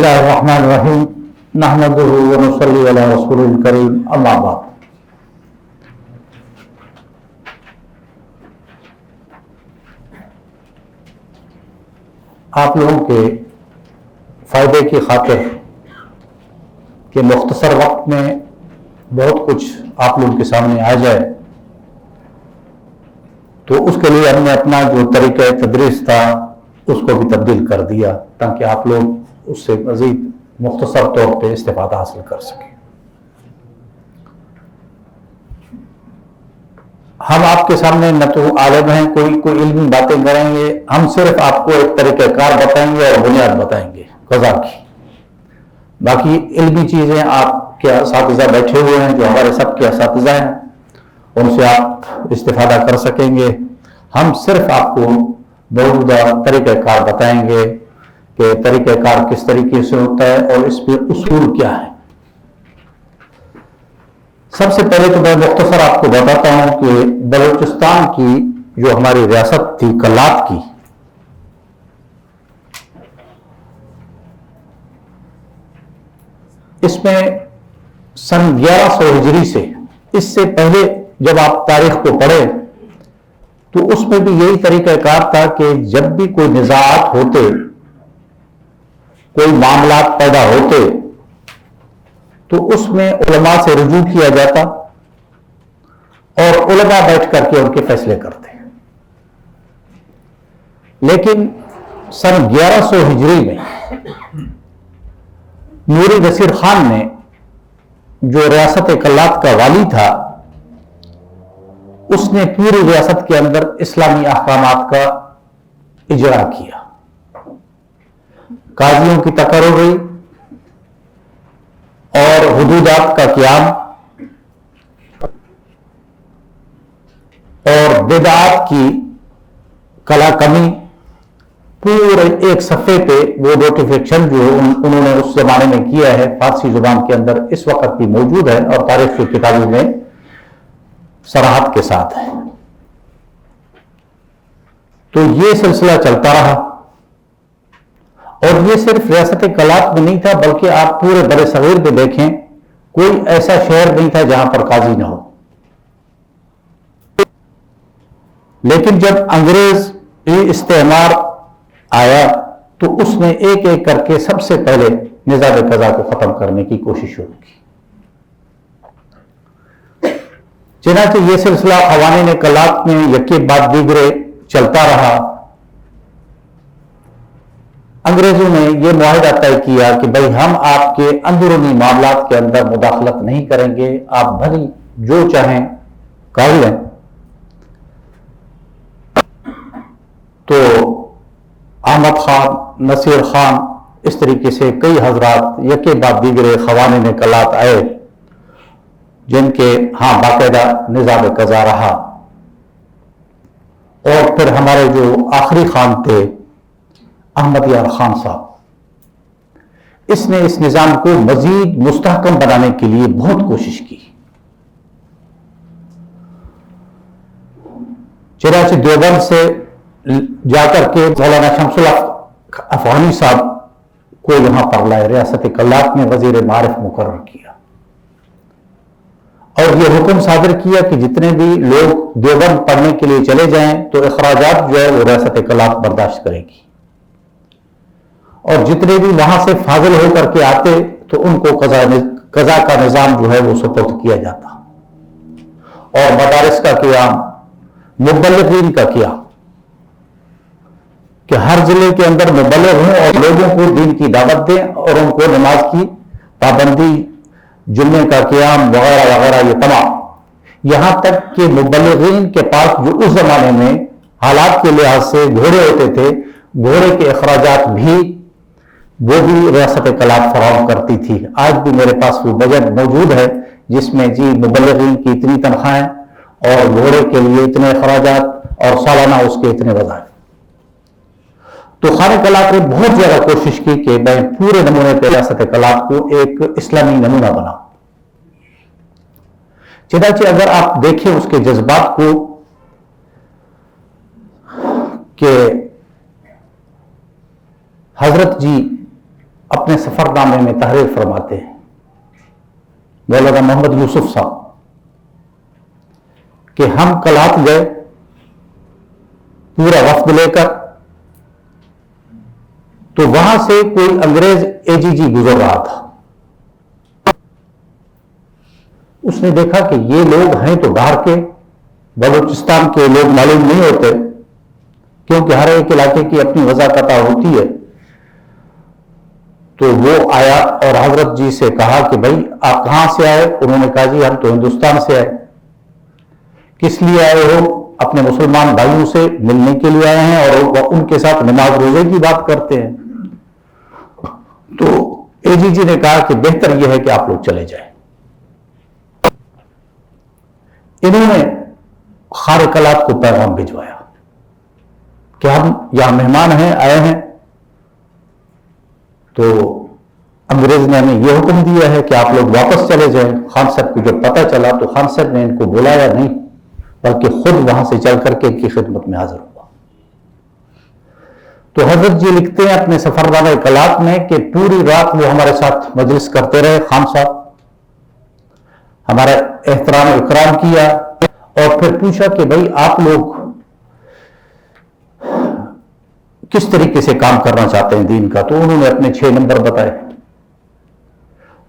اللہ الرحمن الرحیم نحمدہ و نصلی علی رسول الکریم اما بعد۔ آپ لوگوں کے فائدے کی خاطر کہ مختصر وقت میں بہت کچھ آپ لوگوں کے سامنے آ جائے، تو اس کے لیے ہم نے اپنا جو طریقہ تدریس تھا اس کو بھی تبدیل کر دیا تاکہ آپ لوگ اس سے مزید مختصر طور پہ استفادہ حاصل کر سکیں۔ ہم آپ کے سامنے نہ تو عالم ہیں، کوئی علمی باتیں کریں گے، ہم صرف آپ کو ایک طریقہ کار بتائیں گے اور بنیاد بتائیں گے قضا کی۔ باقی علمی چیزیں آپ کے اساتذہ بیٹھے ہوئے ہیں جو ہمارے سب کے اساتذہ ہیں، ان سے آپ استفادہ کر سکیں گے۔ ہم صرف آپ کو موجودہ طریقہ کار بتائیں گے کہ طریقہ کار کس طریقے سے ہوتا ہے اور اس پہ اصول کیا ہے۔ سب سے پہلے تو میں مختصر آپ کو بتاتا ہوں کہ بلوچستان کی جو ہماری ریاست تھی کلات کی، اس میں سن 1100 ہجری سے، اس سے پہلے جب آپ تاریخ کو پڑھیں تو اس میں بھی یہی طریقہ کار تھا کہ جب بھی کوئی نزاعات ہوتے، کوئی معاملات پیدا ہوتے تو اس میں علماء سے رجوع کیا جاتا اور علماء بیٹھ کر کے ان کے فیصلے کرتے۔ لیکن سن 1100 ہجری میں نوری نصیر خان نے، جو ریاست کلات کا والی تھا، اس نے پوری ریاست کے اندر اسلامی احکامات کا اجرا کیا۔ قاضیوں کی تقرر ہوئی اور حدودات کا قیام اور بدعات کی کلا کمی، پورے ایک صفحے پہ وہ نوٹیفکیشن جو انہوں نے اس زمانے میں کیا ہے فارسی زبان کے اندر، اس وقت بھی موجود ہے اور تاریخ کی کتابوں میں صراحت کے ساتھ ہے۔ تو یہ سلسلہ چلتا رہا، اور یہ صرف ریاست کلات میں نہیں تھا بلکہ آپ پورے بر صغیر میں دیکھیں، کوئی ایسا شہر نہیں تھا جہاں پر قاضی نہ ہو۔ لیکن جب انگریز استعمار آیا تو اس نے ایک ایک کر کے سب سے پہلے نظام قضا کو ختم کرنے کی کوشش شروع کی۔ چنانچہ یہ سلسلہ قوانین کلات میں یکے بعد دیگرے چلتا رہا۔ انگریزوں نے یہ معاہدہ طے کیا کہ بھئی ہم آپ کے اندرونی معاملات کے اندر مداخلت نہیں کریں گے، آپ بھلی جو چاہیں کر لیں۔ تو احمد خان، نصیر خان، اس طریقے سے کئی حضرات یکے بعد دیگرے قوانین کلات آئے جن کے ہاں باقاعدہ نظام قضا رہا، اور پھر ہمارے جو آخری خان تھے احمد یار خان صاحب، اس نے اس نظام کو مزید مستحکم بنانے کے لیے بہت کوشش کی۔ چنانچہ دیوبند سے جا کر کے مولانا شمس الحق افغانی صاحب کو یہاں پر لائے، ریاست کلات میں وزیر معارف مقرر کیا، اور یہ حکم صادر کیا کہ جتنے بھی لوگ دیوبند پڑھنے کے لیے چلے جائیں تو اخراجات جو ہے وہ ریاست کلات برداشت کرے گی، اور جتنے بھی وہاں سے فاضل ہو کر کے آتے تو ان کو قضا کا نظام جو ہے وہ سپرد کیا جاتا، اور مدارس کا قیام، مبلغین کا قیام، کہ ہر ضلع کے اندر مبلغ ہوں اور لوگوں کو دین کی دعوت دیں اور ان کو نماز کی پابندی، جمعے کا قیام وغیرہ وغیرہ، یہ تمام، یہاں تک کہ مبلغین کے پاس جو اس زمانے میں حالات کے لحاظ سے گھوڑے ہوتے تھے، گھوڑے کے اخراجات بھی وہ بھی ریاست کلات فراہم کرتی تھی۔ آج بھی میرے پاس وہ بجٹ موجود ہے جس میں جی مبلغین کی اتنی تنخواہیں اور گھوڑے کے لیے اتنے اخراجات اور سالانہ اس کے اتنے وظائف۔ تو خانہ کلات نے بہت زیادہ کوشش کی کہ میں پورے نمونے پہ ریاست کلات کو ایک اسلامی نمونہ بناؤں۔ چنانچہ اگر آپ دیکھیں اس کے جذبات کو کہ حضرت جی اپنے سفر نامے میں تحریر فرماتے ہیں، مولانا محمد یوسف صاحب، کہ ہم کلات گئے پورا وفد لے کر، تو وہاں سے کوئی انگریز اے جی جی گزر رہا تھا. اس نے دیکھا کہ یہ لوگ ہیں تو باہر کے بلوچستان کے لوگ معلوم نہیں ہوتے، کیونکہ ہر ایک علاقے کی اپنی وضاحت ہوتی ہے. تو وہ آیا اور حضرت جی سے کہا کہ بھائی آپ کہاں سے آئے؟ انہوں نے کہا جی ہم تو ہندوستان سے آئے. کس لیے آئے ہو؟ اپنے مسلمان بھائیوں سے ملنے کے لیے آئے ہیں اور ان کے ساتھ نماز روزے کی بات کرتے ہیں. تو اے جی جی نے کہا کہ بہتر یہ ہے کہ آپ لوگ چلے جائیں. انہوں نے خارقلات کو پیغام بھجوایا کہ ہم یہاں مہمان ہیں، آئے ہیں. تو انگریز نے ہمیں یہ حکم دیا ہے کہ آپ لوگ واپس چلے جائیں. خان صاحب کو جب پتہ چلا تو خان صاحب نے ان کو بلایا نہیں، بلکہ خود وہاں سے چل کر کے ان کی خدمت میں حاضر ہوا. تو حضرت جی لکھتے ہیں اپنے سفرنامہ کلات میں کہ پوری رات وہ ہمارے ساتھ مجلس کرتے رہے. خان صاحب ہمارا احترام و اکرام کیا اور پھر پوچھا کہ بھائی آپ لوگ کس طریقے سے کام کرنا چاہتے ہیں دین کا. تو انہوں نے اپنے 6 نمبر بتائے.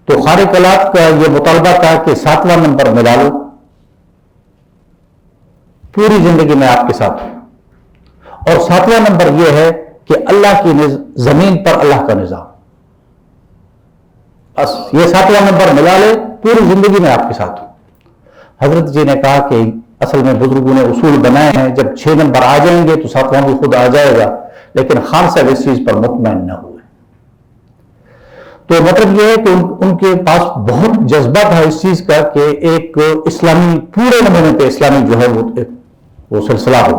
تو خارقلات کا یہ مطالبہ تھا کہ 7واں نمبر ملا لو، پوری زندگی میں آپ کے ساتھ ہوں. اور 7واں نمبر یہ ہے کہ اللہ کی زمین پر اللہ کا نظام. بس یہ 7واں نمبر ملا لے، پوری زندگی میں آپ کے ساتھ ہوں. حضرت جی نے کہا کہ اصل میں بزرگوں نے اصول بنائے ہیں، جب 6 نمبر آ جائیں گے تو 7واں بھی خود آ جائے گا. لیکن خان صاحب اس چیز پر مطمئن نہ ہوئے. تو مطلب یہ ہے کہ ان کے پاس بہت جذبہ تھا اس چیز کا کہ ایک اسلامی پورے نمونے پہ اسلامی جو ہے وہ سلسلہ ہو.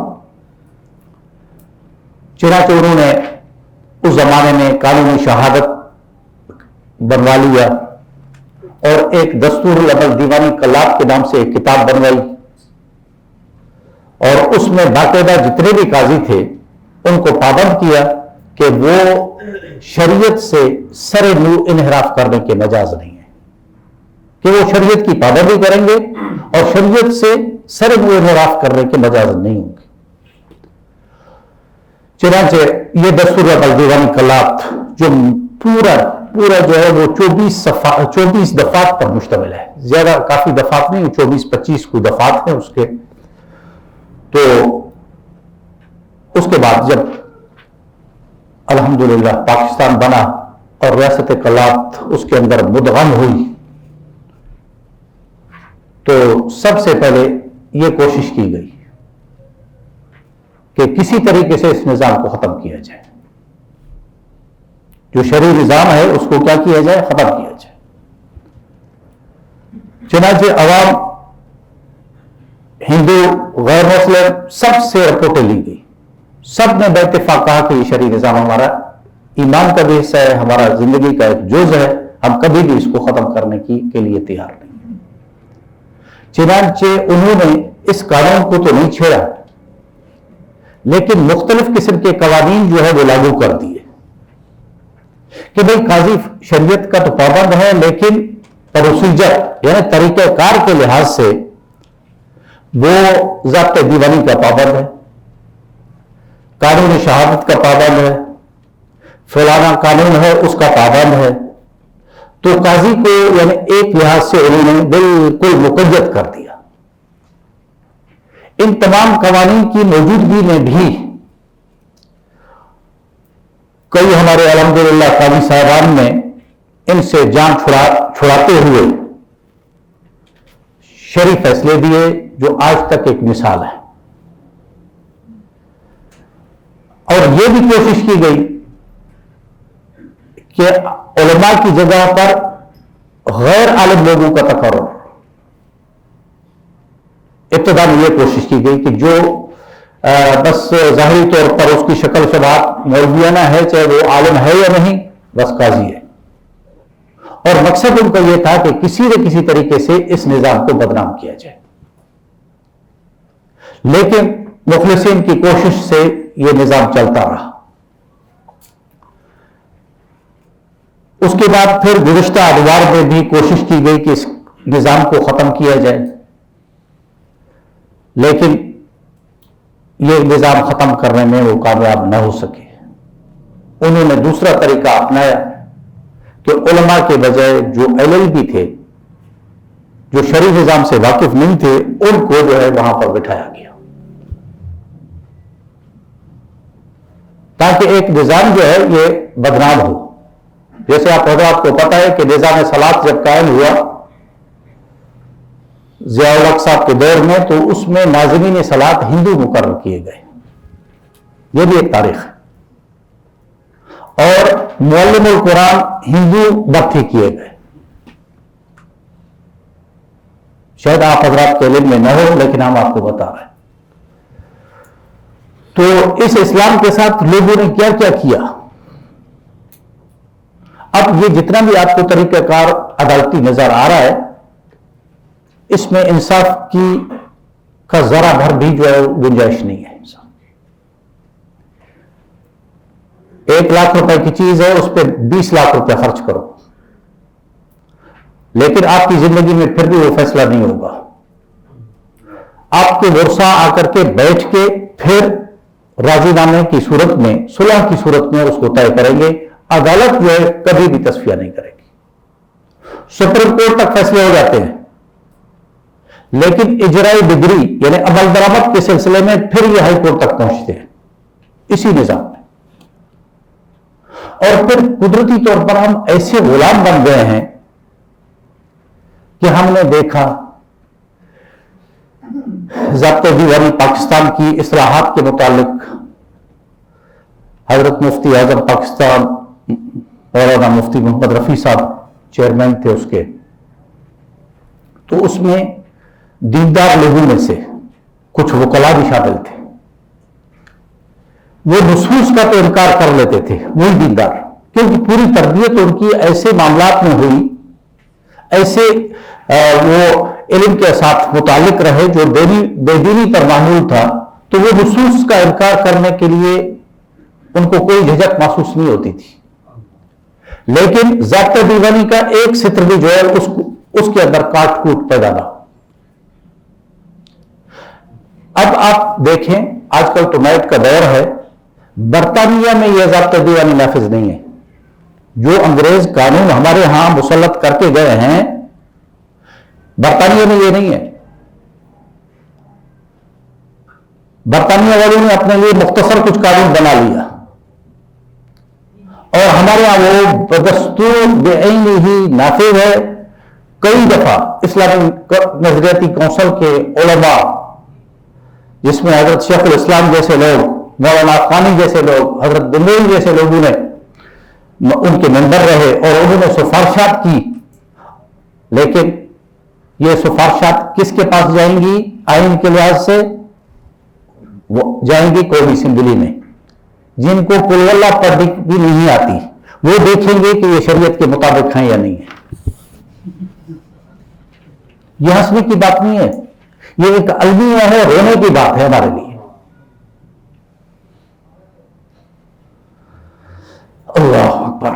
چنانچہ انہوں نے اس زمانے میں قانون شہادت بنوا لیا اور ایک دستور العمل دیوانی کلات کے نام سے ایک کتاب بنوائی، اور اس میں باقاعدہ جتنے بھی قاضی تھے ان کو پابند کیا کہ وہ شریعت سے سر منہ انحراف کرنے کے مجاز نہیں ہے، کہ وہ شریعت کی پابندی کریں گے اور شریعت سے سر منہ انحراف کرنے کے مجاز نہیں ہوں گے. چنانچہ یہ دستور العمل دیوانی کلات جو پورا جو ہے وہ 24 دفعات پر مشتمل ہے. زیادہ کافی دفعات نہیں، 24-25 کو دفعات ہیں اس کے. تو اس کے بعد جب الحمدللہ پاکستان بنا اور ریاست کلات اس کے اندر مدغم ہوئی، تو سب سے پہلے یہ کوشش کی گئی کہ کسی طریقے سے اس نظام کو ختم کیا جائے. جو شرعی نظام ہے اس کو کیا کیا جائے؟ ختم کیا جائے. چنانچہ عوام، ہندو، غیر مسلم، سب سے رپورٹیں لی گئی. سب نے بے اتفاق کہا کہ یہ شرعی نظام ہمارا ایمان کا بھی حصہ ہے، ہمارا زندگی کا ایک جز ہے، ہم کبھی بھی اس کو ختم کرنے کے لیے تیار نہیں. چنانچہ انہوں نے اس قانون کو تو نہیں چھیڑا، لیکن مختلف قسم کے قوانین جو ہے وہ لاگو کر دیے کہ بھئی قاضی شریعت کا تو پابند ہے، لیکن پروسیجر یعنی طریقہ کار کے لحاظ سے وہ ضابطۂ دیوانی کا پابند ہے، قانون شہادت کا پابند ہے، فلانا قانون ہے اس کا پابند ہے. تو قاضی کو یعنی ایک لحاظ سے انہوں نے بالکل مقید کر دیا. ان تمام قوانین کی موجودگی میں بھی کئی ہمارے الحمدللہ قاضی صاحبان نے ان سے جان چھڑاتے ہوئے شرعی فیصلے دیے جو آج تک ایک مثال ہے. اور یہ بھی کوشش کی گئی کہ علماء کی جگہ پر غیر عالم لوگوں کا تقرر. ابتدا میں یہ کوشش کی گئی کہ جو بس ظاہری طور پر اس کی شکل شباہت مولویانہ ہے، چاہے وہ عالم ہے یا نہیں، بس قاضی ہے. اور مقصد ان کا یہ تھا کہ کسی نہ کسی طریقے سے اس نظام کو بدنام کیا جائے. لیکن مخلصین کی کوشش سے یہ نظام چلتا رہا. اس کے بعد پھر گزشتہ ادوار میں بھی کوشش کی گئی کہ اس نظام کو ختم کیا جائے، لیکن یہ نظام ختم کرنے میں وہ کامیاب نہ ہو سکے۔ انہوں نے دوسرا طریقہ اپنایا کہ علماء کے بجائے جو LLB تھے، جو شرعی نظام سے واقف نہیں تھے، ان کو جو ہے وہاں پر بٹھایا گیا تاکہ ایک نظام جو ہے یہ بدنام ہو۔ جیسے آپ حضرات کو پتا ہے کہ نظام صلاۃ جب قائم ہوا ضیاء الحق صاحب کے دور میں، تو اس میں ناظمین صلاۃ ہندو مقرر کیے گئے، یہ بھی ایک تاریخ ہے، اور معلم القرآن ہندو بھرتی کیے گئے۔ شاید آپ حضرات کے علم میں نہ ہو، لیکن ہم آپ کو بتا رہے ہیں۔ تو اس اسلام کے ساتھ لوگوں نے کیا کیا کیا؟ اب یہ جتنا بھی آپ کو طریقہ کار عدالتی نظر آ رہا ہے، اس میں انصاف کی کا ذرا بھر بھی جو ہے گنجائش نہیں ہے۔ 1 لاکھ روپے کی چیز ہے، اس پہ 20 لاکھ روپے خرچ کرو، لیکن آپ کی زندگی میں پھر بھی وہ فیصلہ نہیں ہوگا۔ آپ کے ورثاء آ کر کے بیٹھ کے پھر راضی نامے کی صورت میں، صلح کی صورت میں اس کو طے کریں گے۔ عدالت جو ہے کبھی بھی تصفیہ نہیں کرے گی۔ سپریم کورٹ تک فیصلے ہو جاتے ہیں، لیکن اجرائی بدری یعنی عمل درآمد کے سلسلے میں پھر یہ ہائی کورٹ تک پہنچتے ہیں اسی نظام میں۔ اور پھر قدرتی طور پر ہم ایسے غلام بن گئے ہیں کہ ہم نے دیکھا ضابطۂ دیوانی پاکستان کی اصلاحات کے متعلق حضرت مفتی اعظم پاکستان مولانا مفتی محمد رفیع صاحب چیئرمین تھے اس کے، تو اس میں دیندار لوگوں میں سے کچھ وکلاء بھی شامل تھے۔ وہ نصوص کا تو انکار کر لیتے تھے، وہی دیندار، کیونکہ پوری تربیت ان کی ایسے معاملات میں ہوئی، ایسے وہ علم کے ساتھ متعلق رہے جو بے دینی پر معمول تھا، تو وہ نصوص کا انکار کرنے کے لیے ان کو کوئی جھجک محسوس نہیں ہوتی تھی۔ لیکن ضابطہ دیوانی کا ایک سطر بھی جو ہے اس کے اندر کاٹ کوٹ پیدا نہ ہو۔ اب آپ دیکھیں، آج کل تو نیٹ کا دور ہے، برطانیہ میں یہ ضابطہ دیوانی نافذ نہیں ہے۔ جو انگریز قانون ہمارے ہاں مسلط کر کے گئے ہیں، برطانیہ میں یہ نہیں ہے۔ برطانیہ والوں نے اپنے لیے مختصر کچھ قانون بنا لیا، اور ہمارے یہاں وہ بدستور بے عینی ہی نافذ ہے۔ کئی دفعہ اسلامی نظریاتی کونسل کے علماء، جس میں حضرت شیخ الاسلام جیسے لوگ، مولانا خانی جیسے لوگ، حضرت دنوی جیسے لوگوں نے ان کے ممبر رہے اور انہوں نے سفارشات کی، لیکن یہ سفارشات کس کے پاس جائیں گی؟ آئین کے لحاظ سے وہ جائیں گی قومی اسمبلی میں، جن کو قل واللہ پڑھنے بھی نہیں آتی، وہ دیکھیں گے کہ یہ شریعت کے مطابق ہیں یا نہیں ہے۔ یہ ہنسنے کی بات نہیں ہے، یہ ایک المیہ ہے، رونے کی بات ہے ہمارے لیے۔ اللہ اکبر۔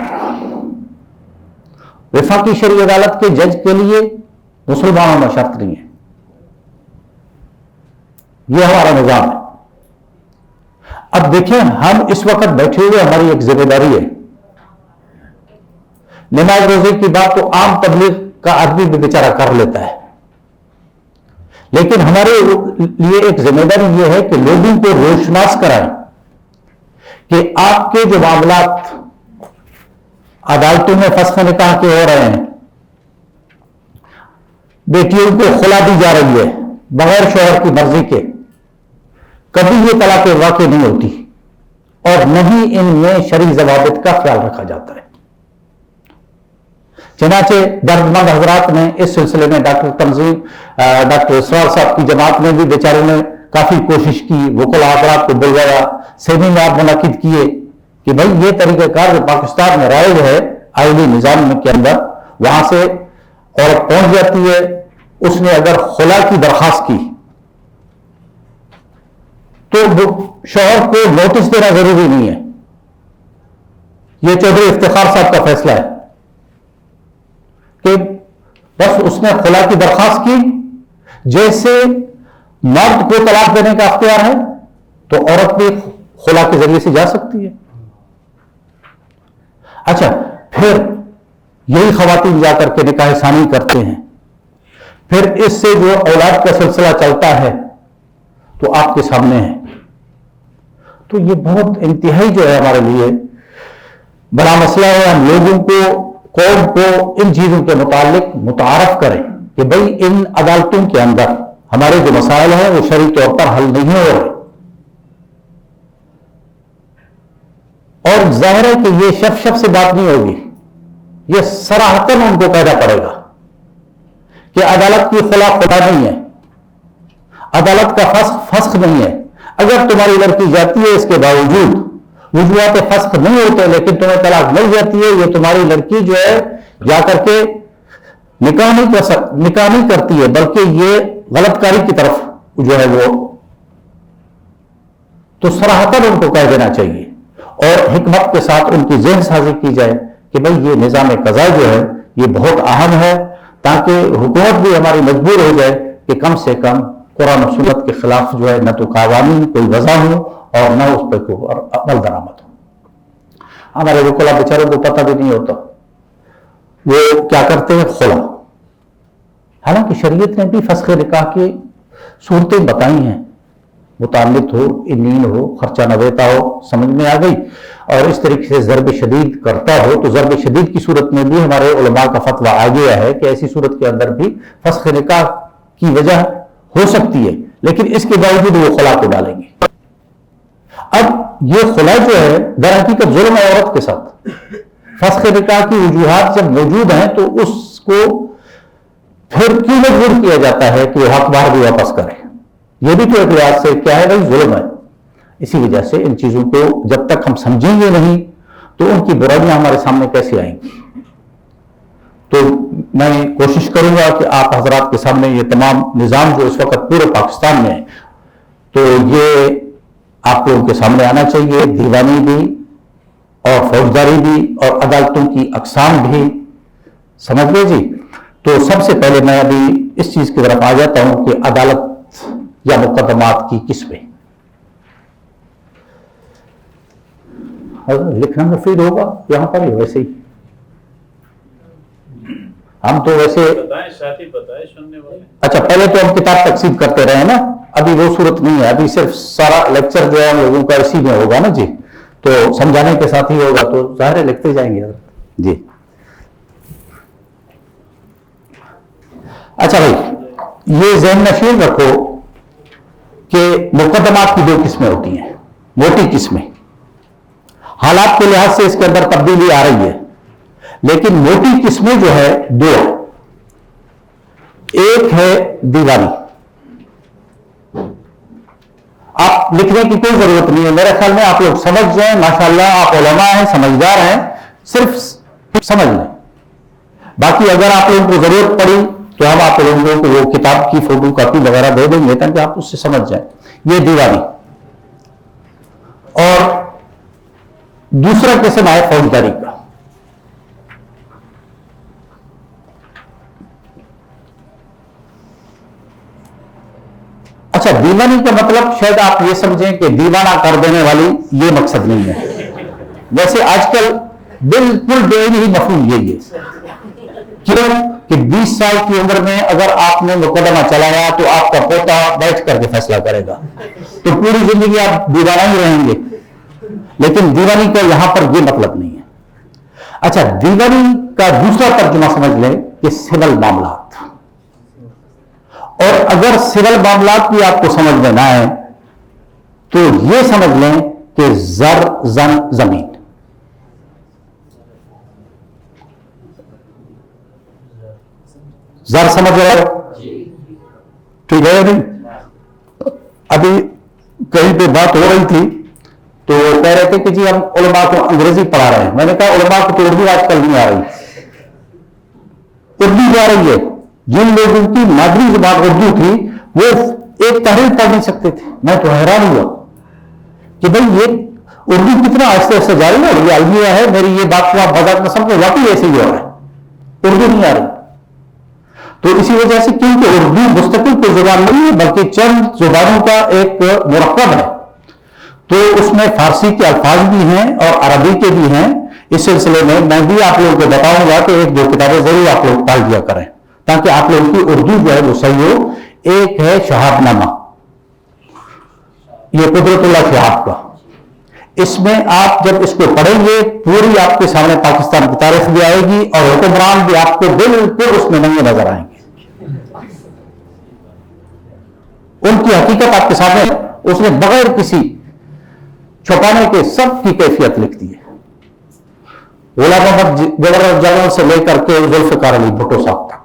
وفاقی شرعی عدالت کے جج کے لیے مسلمانوں میں شرط نہیں ہے، یہ ہمارا نظام ہے۔ اب دیکھیں، ہم اس وقت بیٹھے ہوئے، ہماری ایک ذمہ داری ہے۔ نماز روزے کی بات تو عام تبلیغ کا آدمی بھی بیچارہ کر لیتا ہے، لیکن ہمارے لیے ایک ذمہ داری یہ ہے کہ لوگوں کو روشناس کرائیں کہ آپ کے جو معاملات عدالتوں میں فسخ نکاح کے ہو رہے ہیں، بیٹیوں کو خلا دی جا رہی ہے بغیر شوہر کی مرضی کے، کبھی یہ طلاق واقع نہیں ہوتی، اور نہ ہی ان میں شرعی ضوابط کا خیال رکھا جاتا ہے۔ چنانچہ دردمند حضرات نے اس سلسلے میں ڈاکٹر اسرار صاحب کی جماعت نے بھی بیچاروں نے کافی کوشش کی، وکلاء حضرات کو بلوایا، سیمینار منعقد کیے کہ بھائی یہ طریقہ کار جو پاکستان میں رائج ہے آئینی نظام کے اندر، وہاں سے عورت پہنچ جاتی ہے، اس نے اگر خلا کی درخواست کی تو شوہر کو نوٹس دینا ضروری نہیں ہے۔ یہ چودھری افتخار صاحب کا فیصلہ ہے، کہ بس اس نے خلا کی درخواست کی، جیسے مرد کو طلاق دینے کا اختیار ہے تو عورت بھی خلا کے ذریعے سے جا سکتی ہے۔ اچھا، پھر یہی خواتین جا کر کے نکاح ثانی کرتے ہیں، پھر اس سے جو اولاد کا سلسلہ چلتا ہے تو آپ کے سامنے ہے۔ تو یہ بہت انتہائی جو ہے ہمارے لیے بڑا مسئلہ ہے۔ ہم لوگوں کو، قوم کو ان چیزوں کے متعلق متعارف کریں کہ بھئی ان عدالتوں کے اندر ہمارے جو مسائل ہیں وہ شرعی طور پر حل نہیں ہو رہے، اور ظاہر ہے کہ یہ شف سے بات نہیں ہوگی، یہ صراحتاً ان کو کہنا پڑے گا کہ عدالت کی خلاف خدا نہیں ہے، عدالت کا فسخ نہیں ہے۔ اگر تمہاری لڑکی جاتی ہے اس کے باوجود وجوہات فسخ نہیں ہوتے لیکن تمہیں طلاق مل جاتی ہے، یہ تمہاری لڑکی جو ہے جا کر کے نکاح نہیں کرتی ہے بلکہ یہ غلط کاری کی طرف جو ہے وہ، تو صراحتاً ان کو کہہ دینا چاہیے اور حکمت کے ساتھ ان کی ذہن سازی کی جائے کہ بھئی یہ نظام قضاء جو ہے یہ بہت اہم ہے، تاکہ حکومت بھی ہماری مجبور ہو جائے کہ کم سے کم قرآن و سنت کے خلاف جو ہے نہ تو قوانین کوئی وضع ہو اور نہ اس پہ کوئی عمل درآمد ہو۔ ہمارے وکلا بیچاروں کو پتہ بھی نہیں ہوتا، وہ کیا کرتے ہیں، خلا۔ حالانکہ شریعت نے بھی فسخ نکاح کی صورتیں بتائی ہیں، متعلق ہو، انین ہو، خرچہ نویتا ہو، سمجھ میں آ گئی، اور اس طریقے سے ضرب شدید کرتا ہو تو ضرب شدید کی صورت میں بھی ہمارے علماء کا فتویٰ آ گیا ہے کہ ایسی صورت کے اندر بھی فسخ نکاح کی وجہ ہو سکتی ہے، لیکن اس کے باوجود وہ خلا کو ڈالیں گے۔ اب یہ خلا جو ہے در حقیقت ظلم ہے عورت کے ساتھ۔ فسخ نکاح کی وجوہات جب موجود ہیں تو اس کو پھر کیوں مجبور کیا جاتا ہے کہ وہ حق بار بھی واپس کرے؟ یہ بھی تو ایک لحاظ سے کیا ہے بھائی، ظلم ہے۔ اسی وجہ سے ان چیزوں کو جب تک ہم سمجھیں گے نہیں تو ان کی برائیاں ہمارے سامنے کیسے آئیں گی؟ تو میں کوشش کروں گا کہ آپ حضرات کے سامنے یہ تمام نظام جو اس وقت پورے پاکستان میں ہے تو یہ آپ لوگوں کے سامنے آنا چاہیے، دیوانی بھی اور فوجداری بھی اور عدالتوں کی اقسام بھی، سمجھ گئے جی؟ تو سب سے پہلے میں ابھی اس چیز کی طرف آ جاتا ہوں کہ عدالت یا مقدمات کی قسمیں۔ لکھنا مفید ہوگا یہاں پر ہی ویسے ہی، ہم تو ویسے اچھا پہلے تو ہم کتاب تقسیم کرتے رہے نا، ابھی وہ صورت نہیں ہے، ابھی صرف سارا لیکچر جو ہے ہم لوگوں کا اسی میں ہوگا نا جی، تو سمجھانے کے ساتھ ہی ہوگا، تو ظاہر ہے لکھتے جائیں گے جی۔ اچھا بھائی، یہ ذہن نشین رکھو کہ مقدمات کی دو قسمیں ہوتی ہیں، موٹی قسمیں، حالات کے لحاظ سے اس کے اندر تبدیلی آ رہی ہے، لیکن موٹی قسمیں جو ہے دو، ایک ہے دیوانی۔ آپ لکھنے کی کوئی ضرورت نہیں ہے، میرے خیال میں آپ لوگ سمجھ جائیں، ماشاءاللہ آپ علماء ہیں، سمجھدار ہیں، صرف سمجھ لیں۔ باقی اگر آپ لوگوں کو ضرورت پڑی تو ہم آپ لوگوں کو وہ کتاب کی فوٹو کاپی وغیرہ دے دیں گے تاکہ آپ اس سے سمجھ جائیں۔ یہ دیوانی۔ اور دوسرا قسم ہے فوجداری کا۔ اچھا، دیوانی کا مطلب شاید آپ یہ سمجھیں کہ دیوانہ کر دینے والی، یہ مقصد نہیں ہے۔ ویسے آج کل بالکل بے مفہوم یہی ہے، کیوں کہ 20 سال کی عمر میں اگر آپ نے مقدمہ چلایا تو آپ کا پوتا بیٹھ کر کے فیصلہ کرے گا، تو پوری زندگی آپ دیوانہ ہی رہیں گے، لیکن دیوانی کا یہاں پر یہ مطلب نہیں ہے۔ اچھا، دیوانی کا دوسرا ترجمہ سمجھ لیں کہ سول معاملات، اور اگر سول معاملات بھی آپ کو سمجھ میں نہ آئے تو یہ سمجھ لیں کہ زر زن زمین۔ زر سمجھ رہے ہو؟ ٹھیک ہے نہیں؟ ابھی کہیں پہ بات ہو رہی تھی تو کہہ رہے تھے کہ جی ہم علماء کو انگریزی پڑھا رہے ہیں، میں نے کہا علماء کو تو اردو آج کل نہیں آ رہی، اردو جا رہی ہے۔ جن لوگوں کی مادری زبان اردو تھی وہ ایک تحریر پڑھ نہیں سکتے تھے، میں تو حیران ہوا کہ بھئی یہ اردو کتنا آہستہ آہستہ جاری ہے، یہ المیہ ہے، میری یہ بات کو آپ بذات نہ سمجھو، واقعی ایسے ہی ہو رہا ہے۔ 1 سال کی عمر میں اگر آپ نے مقدمہ چلایا تو آپ کا پوتا بیٹھ کر کے فیصلہ کرے گا، تو پوری زندگی آپ دیوانہ ہی رہیں گے، لیکن دیوانی کا اردو نہیں آ رہی. تو اسی وجہ سے کیونکہ اردو مستقل کوئی زبان نہیں ہے بلکہ چند زبانوں کا ایک مرکب ہے، تو اس میں فارسی کے الفاظ بھی ہیں اور عربی کے بھی ہیں. اس سلسلے میں بھی آپ لوگوں کو بتاؤں گا کہ ایک دو کتابیں ضرور آپ لوگ پڑھ لیا کریں تاکہ آپ لوگوں کی اردو جو ہے وہ صحیح ہو. ایک ہے شہاب نامہ، یہ قدرت اللہ شہاب کا. اس میں آپ جب اس کو پڑھیں گے پوری آپ کے سامنے پاکستان کی تاریخ بھی آئے گی اور حکمران بھی آپ کو بالکل اس میں ننگے نظر آئیں گے. ان کی حقیقت آپ کے سامنے اس نے بغیر کسی چھپانے کے سب کی کیفیت لکھ دی ہے. غلام محمد گورنر جنرل سے لے کر کے ذوالفقار علی بھٹو صاحب تک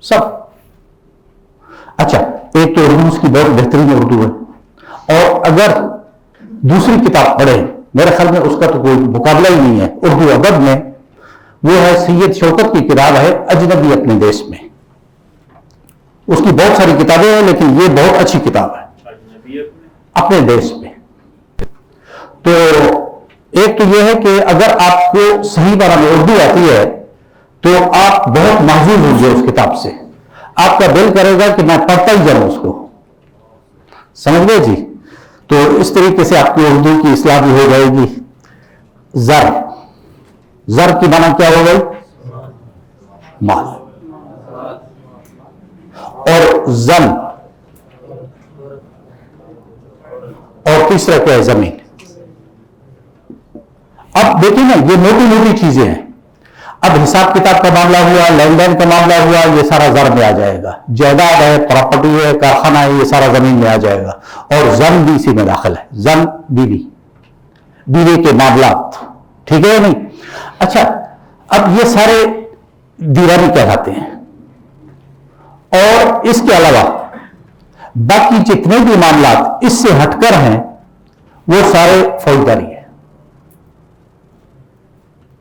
سب. اچھا، ایک تو اردو اس کی بہت بہترین اردو ہے، اور اگر دوسری کتاب پڑھیں میرے خیال میں اس کا تو کوئی مقابلہ ہی نہیں ہے اردو ادب میں، وہ ہے سید شوکت کی کتاب ہے اجنبی اپنے دیش میں. اس کی بہت ساری کتابیں ہیں لیکن یہ بہت اچھی کتاب ہے اپنے دیش میں. تو ایک تو یہ ہے کہ اگر آپ کو صحیح معنی میں اردو آتی ہے تو آپ بہت محظوظ ہوں گے اس کتاب سے. آپ کا دل کرے گا کہ میں پڑھتا ہی جاؤں اس کو. سمجھ گئے جی؟ تو اس طریقے سے آپ کی اردو کی اصلاح بھی ہو جائے گی. زر، زر کی معنی کیا ہو گئی؟ مال. اور زن، اور تیسرا کیا ہے؟ زمین. اب دیکھیں نا یہ موٹی موٹی چیزیں ہیں. اب حساب کتاب کا معاملہ ہوا، لین دین کا معاملہ ہوا، یہ سارا زر میں آ جائے گا. جائیداد ہے، پراپرٹی ہے، کارخانہ ہے، یہ سارا زمین میں آ جائے گا. اور زن بھی اسی میں داخل ہے. زن بیوی، بیوی کے معاملات. ٹھیک ہے یا نہیں؟ اچھا، اب یہ سارے دیوانی کہلاتے ہیں. اور اس کے علاوہ باقی جتنے بھی معاملات اس سے ہٹ کر ہیں وہ سارے فوجداری ہیں.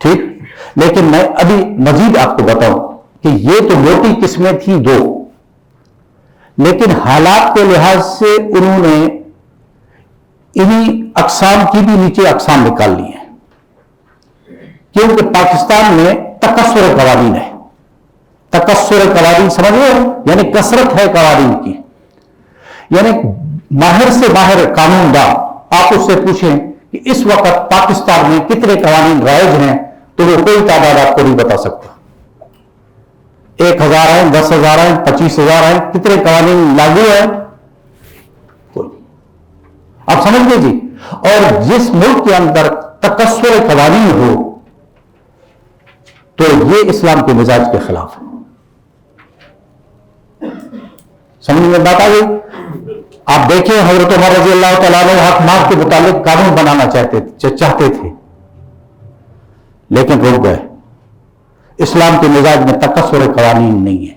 ٹھیک، لیکن میں ابھی مزید آپ کو بتاؤں کہ یہ تو موٹی قسمیں تھیں دو، لیکن حالات کے لحاظ سے انہوں نے انہی اقسام کی بھی نیچے اقسام نکال لی ہیں. کیونکہ پاکستان میں تکثر قوانین ہے. تکثر قوانین سمجھ رہے ہو؟ یعنی کثرت ہے قوانین کی. یعنی ماہر سے ماہر قانون داں آپ اس سے پوچھیں کہ اس وقت پاکستان میں کتنے قوانین رائج ہیں تو وہ کوئی تعداد آپ کو نہیں بتا سکتا. 1000 ہیں، 10,000 ہیں، 25,000 ہیں، کتنے قوانین لاگو ہیں کوئی. آپ سمجھ گئے جی؟ اور جس ملک کے اندر تکثر قوانین ہو تو یہ اسلام کے مزاج کے خلاف ہے. سمجھ میں بات آ گئی؟ آپ دیکھیں حضرت عمر رضی اللہ تعالیٰ عنہ حق مال کے متعلق قانون بنانا چاہتے تھے لیکن رک گئے. اسلام کے مزاج میں تکثر قوانین نہیں ہے.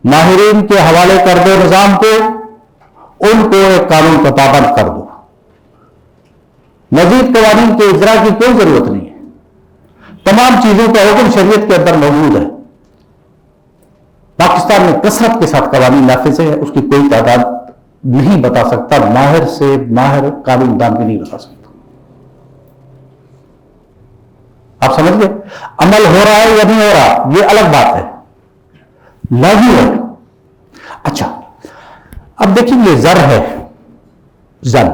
ماہرین کے حوالے کر دو نظام کو، ان کو ایک قانون کا پابند کر دو. مزید قوانین کے اجرا کی کوئی ضرورت نہیں ہے. تمام چیزوں کا حکم شریعت کے اندر موجود ہے. پاکستان میں کثرت کے ساتھ قوانین نافذ ہے، اس کی کوئی تعداد نہیں بتا سکتا. ماہر سے ماہر قانون دان بھی نہیں بتا سکتا. آپ سمجھ گئے؟ عمل ہو رہا ہے یا نہیں ہو رہا یہ الگ بات ہے، لاگو ہے. اچھا، اب دیکھیں یہ زر ہے، زن.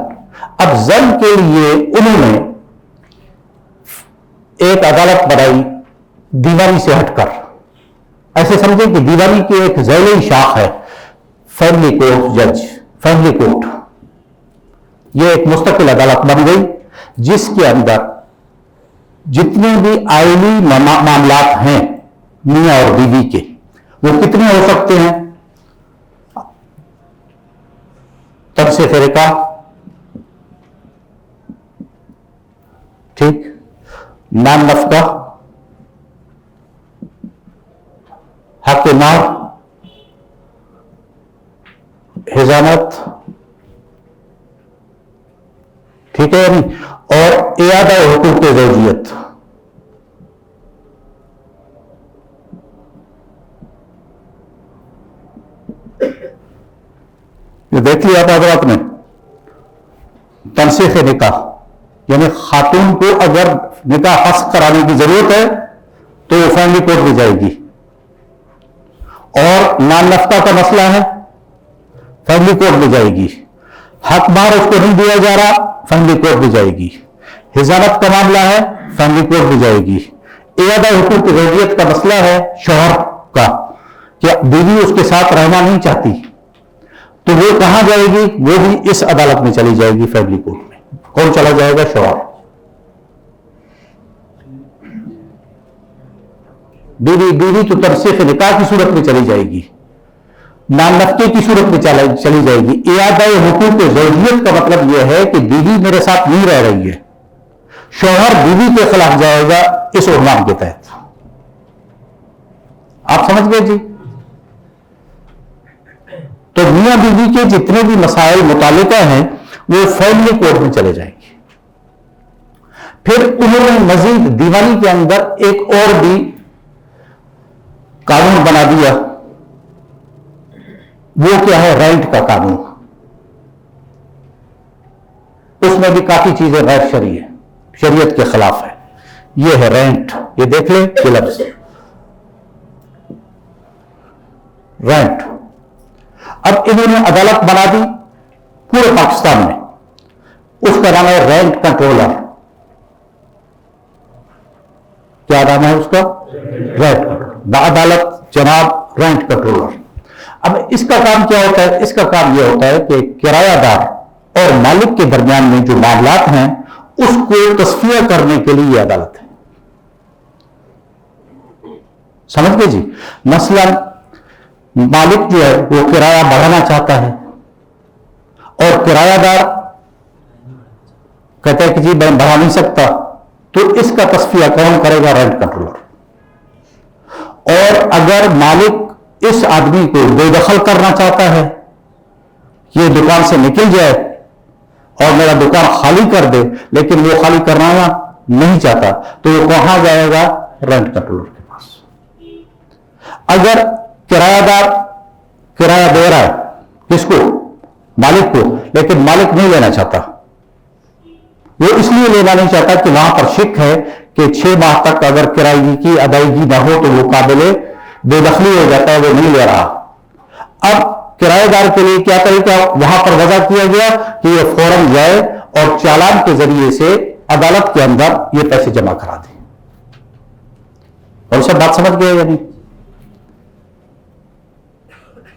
اب زن کے لیے انہوں نے ایک عدالت بنائی دیوانی سے ہٹ کر. ایسے سمجھیں کہ دیوانی کی ایک ذیلی شاخ ہے فیملی کورٹ جج، فیملی کورٹ. یہ ایک مستقل عدالت بن گئی جس کے اندر جتنے بھی آئینی معاملات ہیں میاں اور بیوی کے وہ کتنے ہو سکتے ہیں؟ ترس فرقہ، ٹھیک، نان نفقہ، حق مہر، حضانت، ٹھیک ہے، اور اعادہ حقوق زوجیت. یہ دیکھ لیا تھا حضرات نے. تنسیخ نکاح، یعنی خاتون کو اگر نکاح فسخ کرانے کی ضرورت ہے تو وہ فیملی کورٹ میں جائے گی. اور نان نفقہ کا مسئلہ ہے, فیملی کورٹ میں جائے گی. حق مہر اس کو نہیں دیا جا رہا, فیملی کورٹ میں جائے گی. حضانت کا معاملہ ہے, فیملی کورٹ میں جائے گی. اعادہ حقوق زوجیت کا مسئلہ ہے شوہر کا, کہ بیوی اس کے ساتھ رہنا نہیں چاہتی, تو وہ کہاں جائے گی؟ وہ بھی اس عدالت میں چلی جائے گی, فیملی کورٹ میں. کون چلا جائے گا؟ شوہر. بیوی تو ترسیخ نکاح کی صورت میں چلی جائے گی, نان نفقے کی صورت میں چلی جائے گی. اعادہ حقوق زوجیت کا مطلب یہ ہے کہ بیوی میرے ساتھ نہیں رہ رہی ہے, شوہر بیوی کے خلاف جائے گا اس عنوان کے تحت. آپ سمجھ گئے جی؟ تو میاں بیوی کے جتنے بھی مسائل متعلقہ ہیں وہ فیملی کورٹ میں چلے جائیں گے. پھر انہوں نے مزید دیوانی کے اندر ایک اور بھی قانون بنا دیا, وہ کیا ہے؟ رینٹ کا قانون. اس میں بھی کافی چیزیں غیر شرعی ہیں, شریعت کے خلاف ہے. یہ ہے رینٹ, یہ دیکھ لیں یہ لفظ رینٹ. اب انہوں نے عدالت بنا دی پورے پاکستان میں, اس کا نام ہے رینٹ کنٹرولر. کیا نام ہے اس کا؟ Rent controller. عدالت جناب رینٹ کنٹرولر. اب اس کا کام کیا ہوتا ہے؟ اس کا کام یہ ہوتا ہے کہ کرایہ دار اور مالک کے درمیان میں جو معاملات ہیں اس کو تصفیہ کرنے کے لیے یہ عدالت ہے. سمجھ گئے جی؟ مثلا مالک جو ہے وہ کرایہ بڑھانا چاہتا ہے اور کرایہ دار کہتا ہے کہ جی میں بڑھا نہیں سکتا, تو اس کا تصفیہ کون کرے گا؟ Rent controller. اور اگر مالک اس آدمی کو بے دخل کرنا چاہتا ہے, یہ دکان سے نکل جائے اور میرا دکان خالی کر دے, لیکن وہ خالی کرنا نہیں چاہتا, تو وہ کہاں جائے گا؟ رینٹ کنٹرولر کے پاس. اگر کرایہ دار کرایہ دے رہا ہے کس کو؟ مالک کو, لیکن مالک نہیں لینا چاہتا. وہ اس لیے لینا نہیں چاہتا کہ وہاں پر شک ہے کہ 6 ماہ تک اگر کرایہ کی ادائیگی نہ ہو تو وہ قابل بے دخلی ہو جاتا ہے, وہ نہیں لے رہا. اب کرایہ دار کے لیے کیا طریقہ وہاں پر وضع کیا گیا کہ یہ فوراً جائے اور چالان کے ذریعے سے عدالت کے اندر یہ پیسے جمع کرا دے. اور سب بات سمجھ گئے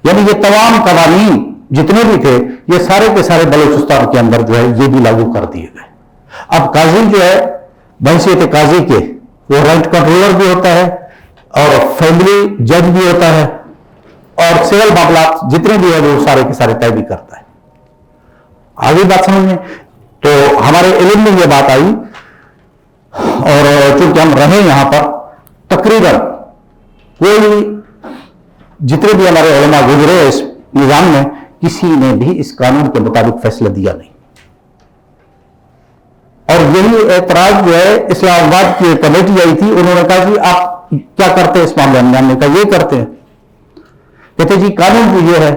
یعنی یہ تمام قوانین جتنے بھی تھے یہ سارے کے سارے بلوچستان کے اندر جو ہے یہ بھی لاگو کر دیے گئے. اب قاضی جو ہے بحیثیت قاضی کے وہ رینٹ کنٹرولر بھی ہوتا ہے اور فیملی جج بھی ہوتا ہے, اور سول معاملات جتنے بھی ہیں وہ سارے کے سارے طے بھی کرتا ہے. آگے بات سمجھ میں تو ہمارے علم میں یہ بات آئی, اور چونکہ ہم رہے یہاں پر تقریباً کوئی جتنے بھی ہمارے علماء گزرے اس نظام میں کسی نے بھی اس قانون کے مطابق فیصلہ دیا نہیں. اور یہی اعتراض جو ہے اسلام آباد کی ایک کمیٹی آئی تھی, انہوں نے کہا جی آپ کیا کرتے ہیں اس معاملے میں؟ ہم نے کہا یہ کرتے ہیں. کہتے جی قانون جو یہ ہے,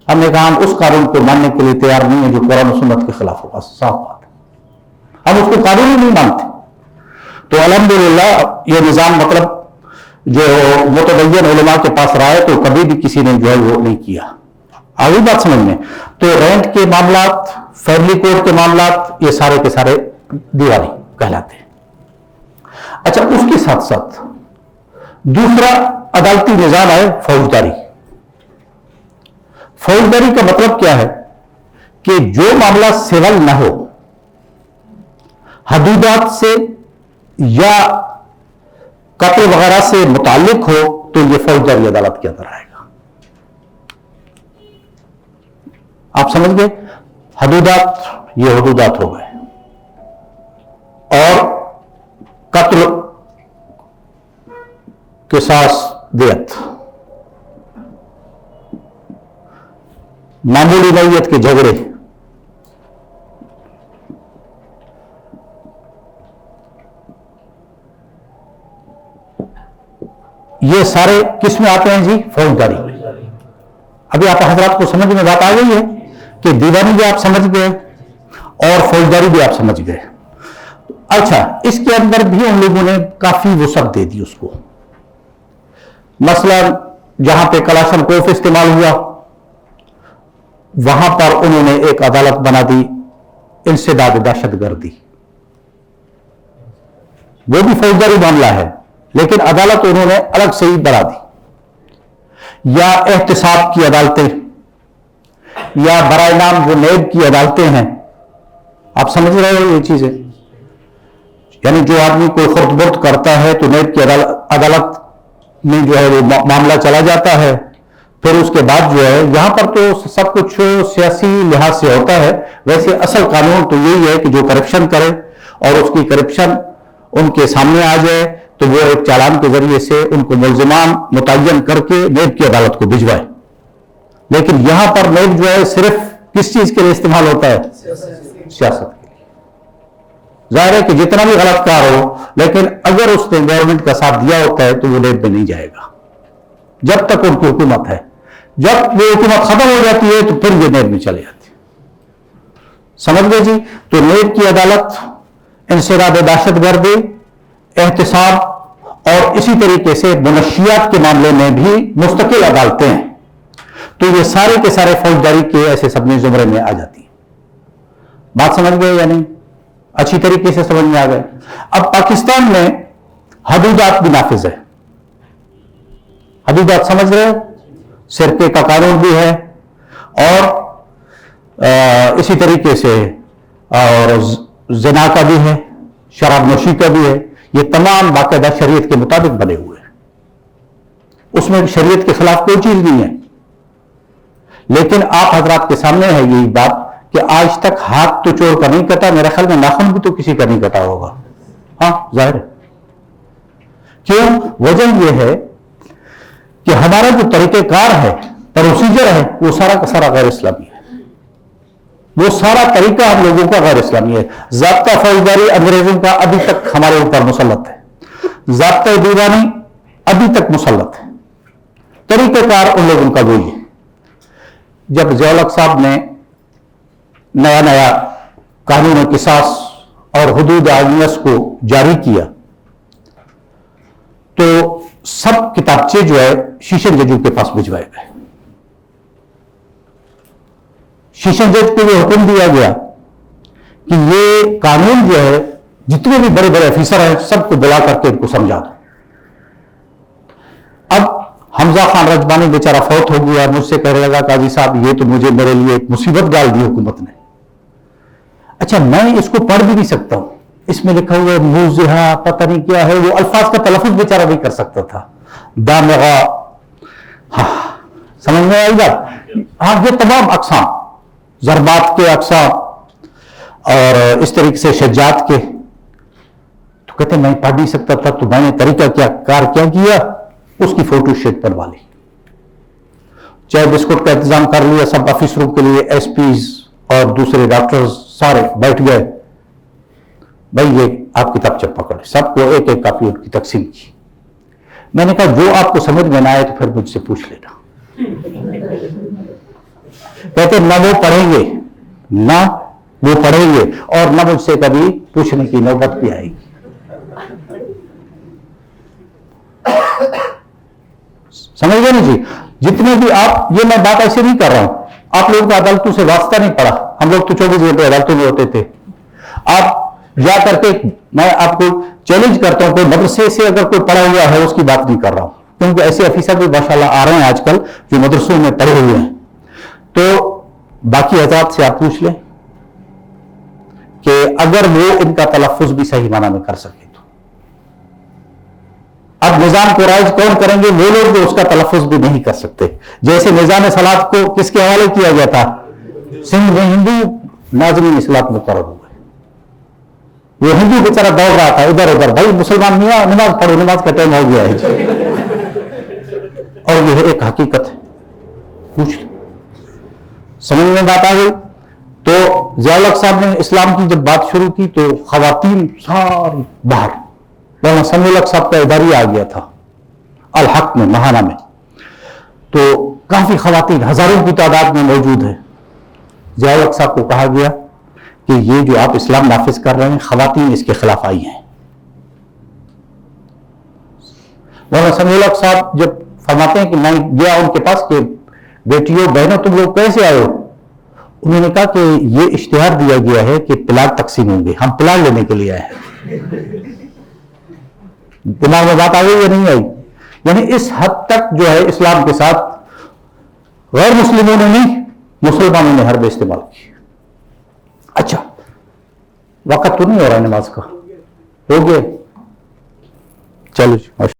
ہم نے کہا ہم اس قانون کو ماننے کے لیے تیار نہیں ہے جو قرآن و سنت کے خلاف ہوگا. صاف بات ہے, ہم اس کو قانون ہی نہیں مانتے. تو الحمدللہ یہ نظام مطلب جو متدین علماء کے پاس رہا ہے تو کبھی بھی کسی نے جو ہے وہ نہیں کیا. آگے بات سمجھ میں تو رینٹ کے معاملات, فیملی کورٹ کے معاملات یہ سارے کے سارے دیوانی کہلاتے ہیں. اچھا, اس کے ساتھ ساتھ دوسرا عدالتی نظام ہے فوجداری. فوجداری کا مطلب کیا ہے کہ جو معاملہ سول نہ ہو, حدودات سے یا قتل وغیرہ سے متعلق ہو, تو یہ فوجداری عدالت کے اندر آئے گا. آپ سمجھ گئے؟ حدودات یہ حدودات ہو گئے, اور قتل قصاص دیت, معمولی نوعیت کے جھگڑے, یہ سارے کس میں آتے ہیں جی؟ فوجداری. ابھی آپ حضرات کو سمجھ میں بات آ گئی ہے کہ دیوانی بھی آپ سمجھ گئے اور فوجداری بھی آپ سمجھ گئے. اچھا, اس کے اندر بھی ہم لوگوں نے کافی وسعت دے دی اس کو. مثلا جہاں پہ کلاشنکوف استعمال ہوا وہاں پر انہوں نے ایک عدالت بنا دی انسداد دہشت گردی، وہ بھی فوجداری معاملہ ہے لیکن عدالت انہوں نے الگ سے ہی بنا دی، یا احتساب کی عدالتیں، یا برائے نام جو نیب کی عدالتیں ہیں. آپ سمجھ رہے ہو یہ چیزیں؟ یعنی جو آدمی کوئی خرد برد کرتا ہے تو نیب کی عدالت میں جو ہے وہ معاملہ چلا جاتا ہے. پھر اس کے بعد جو ہے یہاں پر تو سب کچھ سیاسی لحاظ سے ہوتا ہے، ویسے اصل قانون تو یہی ہے کہ جو کرپشن کرے اور اس کی کرپشن ان کے سامنے آ جائے تو وہ ایک چالان کے ذریعے سے ان کو ملزمان متعین کر کے نیب کی عدالت کو بھجوائے. لیکن یہاں پر نیب جو ہے صرف کس چیز کے لیے استعمال ہوتا ہے؟ سیاست کے لیے. ظاہر ہے کہ جتنا بھی غلط کار ہو لیکن اگر اس نے گورنمنٹ کا ساتھ دیا ہوتا ہے تو وہ نیب میں نہیں جائے گا جب تک ان کی حکومت ہے. جب وہ حکومت ختم ہو جاتی ہے تو پھر یہ نیب میں چلے جاتی ہے. سمجھ گئے جی؟ تو نیب کی عدالت انسداد دہشت گردی، احتساب اور اسی طریقے سے منشیات کے معاملے میں بھی مستقل عدالتیں ہیں. تو یہ سارے کے سارے فوجداری کے ایسے سبنے زمرے میں آ جاتی ہیں. بات سمجھ گئے یا نہیں؟ اچھی طریقے سے سمجھ میں آ گئے. اب پاکستان میں حدودات بھی نافذ ہے. حدودات سمجھ رہے ہو؟ سرقے کا قانون بھی ہے اور اسی طریقے سے اور زنا کا بھی ہے، شراب نوشی کا بھی ہے. یہ تمام باقاعدہ شریعت کے مطابق بنے ہوئے ہیں. اس میں شریعت کے خلاف کوئی چیز نہیں ہے. لیکن آپ حضرات کے سامنے ہے یہی بات کہ آج تک ہاتھ تو چور کا نہیں کٹا، میرا خیال میں ناخن بھی تو کسی کا نہیں کٹا ہوگا. ہاں ظاہر ہے. کیوں؟ وجہ یہ ہے کہ ہمارا جو طریقہ کار ہے، پروسیجر ہے، وہ سارا کا سارا غیر اسلامی ہے. وہ سارا طریقہ ہم لوگوں کا غیر اسلامی ہے. ضابطہ فوجداری انگریزوں کا ابھی تک ہمارے اوپر مسلط ہے، ضابطہ دیوانی ابھی تک مسلط ہے. طریقہ کار ان لوگوں کا وہی ہے. جب ضیاء الحق صاحب نے نیا قانون قصاص اور حدود آئینس کو جاری کیا تو سب کتابچے جو ہے شیشن ججوں کے پاس بھجوائے گئے. شیشن جج کو یہ حکم دیا گیا کہ یہ قانون جو ہے جتنے بھی بڑے بڑے افیسر ہیں سب کو بلا کر کے ان کو سمجھا دو. اب حمزہ خان رجبانی بیچارہ فوت ہو گیا، مجھ سے کہنے لگا قاضی صاحب یہ تو میرے لیے ایک مصیبت ڈال دی حکومت نے. اچھا میں اس کو پڑھ بھی نہیں سکتا ہوں، اس میں لکھا ہوا ہے موزہا پتہ نہیں کیا ہے، وہ الفاظ کا تلفظ بیچارہ نہیں کر سکتا تھا. دامغا، ہاں سمجھ میں آئی بات؟ ہاں یہ تمام اقسام، ضربات کے اقسام اور اس طریقے سے شجاعت کے. تو کہتے میں پڑھ نہیں سکتا تھا تو میں نے طریقہ کیا کیا اس کی فوٹو شیٹ بنوا لی. چائے بسکٹ کا انتظام کر لیا سب آفیسروں کے لیے، ایس پیز اور دوسرے ڈاکٹرز سارے بیٹھ گئے. بھائی یہ آپ کتاب چپ پکڑ، سب کو ایک ایک کاپی ان کی تقسیم کی. میں نے کہا جو آپ کو سمجھ میں نہ آئے تو پھر مجھ سے پوچھ لینا. کہتے نہ وہ پڑھیں گے نہ وہ پڑھیں گے اور نہ مجھ سے کبھی پوچھنے کی نوبت بھی آئے گی. سمجھ گئے نا جی؟ جتنے بھی آپ، یہ میں بات ایسے نہیں کر رہا ہوں، آپ لوگوں کا عدالتوں سے واسطہ نہیں پڑا. ہم لوگ تو 24 گھنٹے عدالتوں میں ہوتے تھے. آپ جا کر کے، میں آپ کو چیلنج کرتا ہوں، کوئی مدرسے سے اگر کوئی پڑھا ہوا ہے اس کی بات نہیں کر رہا ہوں، کیونکہ ایسے افیسر بھی ماشاءاللہ آ رہے ہیں آج کل جو مدرسوں میں پڑھے ہوئے ہیں. تو باقی حضرات سے آپ پوچھ لیں کہ اگر وہ ان کا تلفظ بھی صحیح معنی میں کر سکے تو. اب نظام کو رائج کون کریں گے؟ وہ لوگ جو اس کا تلفظ بھی نہیں کر سکتے. جیسے نظام صلاحت کو کس کے حوالے کیا گیا تھا؟ سندھ میں ہندو ناظرین اصلاحات مقرر ہوئے. وہ ہندو بیچارہ دوڑ رہا تھا ادھر ادھر، بھائی مسلمان میاں نماز پڑھو، نماز کا ٹائم ہو گیا ہے. اور یہ ایک حقیقت ہے، پوچھ لیں. سمجھ میں بات آ گئی؟ تو ضیاء الحق صاحب نے اسلام کی جب بات شروع کی تو خواتین ساری باہر. مولانا سمیع الحق صاحب کا اداری آ گیا تھا الحق میں، ماہانہ میں، تو کافی خواتین ہزاروں کی تعداد میں موجود ہیں. ضیاء الحق صاحب کو کہا گیا کہ یہ جو آپ اسلام نافذ کر رہے ہیں خواتین اس کے خلاف آئی ہیں. مولانا سمیع الحق صاحب جب فرماتے ہیں کہ میں گیا ان کے پاس کہ بیٹیوں بہنوں تم لوگ کیسے آئے ہو؟ انہوں نے کہا کہ یہ اشتہار دیا گیا ہے کہ پلاٹ تقسیم ہوں گے، ہم پلاٹ لینے کے لیے آئے ہیں۔ دماغ میں بات آ گئی یا نہیں آئی؟ یعنی اس حد تک جو ہے اسلام کے ساتھ غیر مسلموں نے نہیں، مسلمانوں نے حرب استعمال کی۔ اچھا، وقت تو نہیں ہو رہا نماز کا؟ ہو گیا؟ چلو جی۔